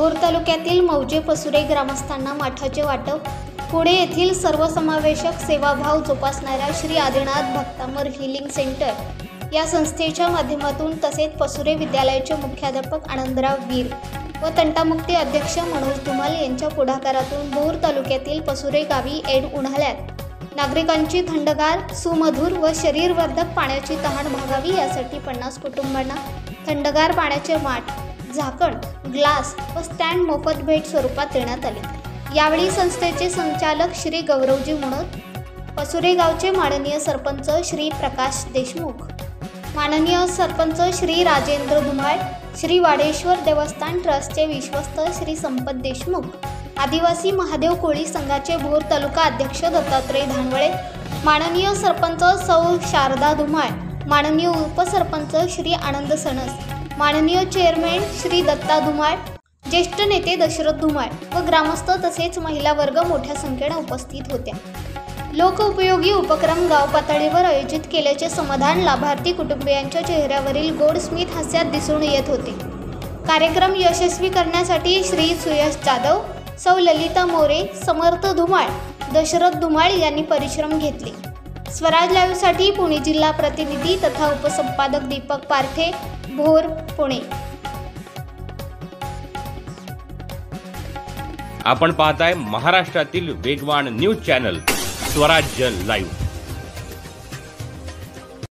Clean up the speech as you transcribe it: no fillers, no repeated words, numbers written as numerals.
भोर तालुक्यातील मौजे पसुरे ग्रामस्थांना माठाचे वाटप। पुणे येथील सर्वसमावेशक सेवाभाव जोपासणाऱ्या श्री आदिनाथ भक्तामर हीलिंग सेंटर या संस्थेच्या माध्यमातून तसेच पसुरे विद्यालयाचे मुख्याध्यापक आनंदराव वीर व तंटामुक्ती अध्यक्ष मनोज धुमाल यांच्या पुढाकारातून भोर तालुक्यातील पसुरे गावी ऐन उन्हाळ्यात नागरिकांची थंडगार, सुमधुर व शरीरवर्धक पाण्याची तहान भागावी यासाठी 50 कुटुंबांना थंडगार पाण्याचे माठ, झाकण, ग्लास व स्टँड मोफत भेट स्वरूपात देण्यात आले। यावेळी संस्थेचे संचालक श्री गौरवजी मुनोत, पसुरे गावचे माननीय सरपंच श्री प्रकाश देशमुख, माननीय सरपंच श्री राजेंद्र धुमाळ, श्री वाडेश्वर देवस्थान ट्रस्टचे विश्वस्त श्री संपत देशमुख, आदिवासी महादेव कोळी संघाचे भोर तालुका अध्यक्ष दत्तात्रय धानवळे, माननीय सरपंच सौ शारदा धुमाळ, माननीय उपसरपंच श्री आनंद सणस, माननीय चेअरमॅन श्री दत्ता धुमाळ, ज्येष्ठ नेते दशरथ धुमाळ व ग्रामस्थ तसेच महिला वर्ग मोठ्या संख्येने उपस्थित होत्या। लोकउपयोगी उपक्रम गाव पातळीवर आयोजित केल्याचे समाधान लाभार्थी कुटुंबियांच्या चेहऱ्यावरील गोड स्मित हास्यात दिसून येत होते। कार्यक्रम यशस्वी करण्यासाठी श्री सुयश जाधव, सौ ललिता मोरे, समर्थ धुमाळ, दशरथ धुमाळ यांनी परिश्रम घेतले। स्वराज लाईव्हसाठी पुणे जिल्हा प्रतिनिधी तथा उपसंपादक दीपक पारखे, भोर, पुणे। आपण पाहताय महाराष्ट्रातील वेगवान न्यूज चॅनल स्वराज्य लाईव्ह।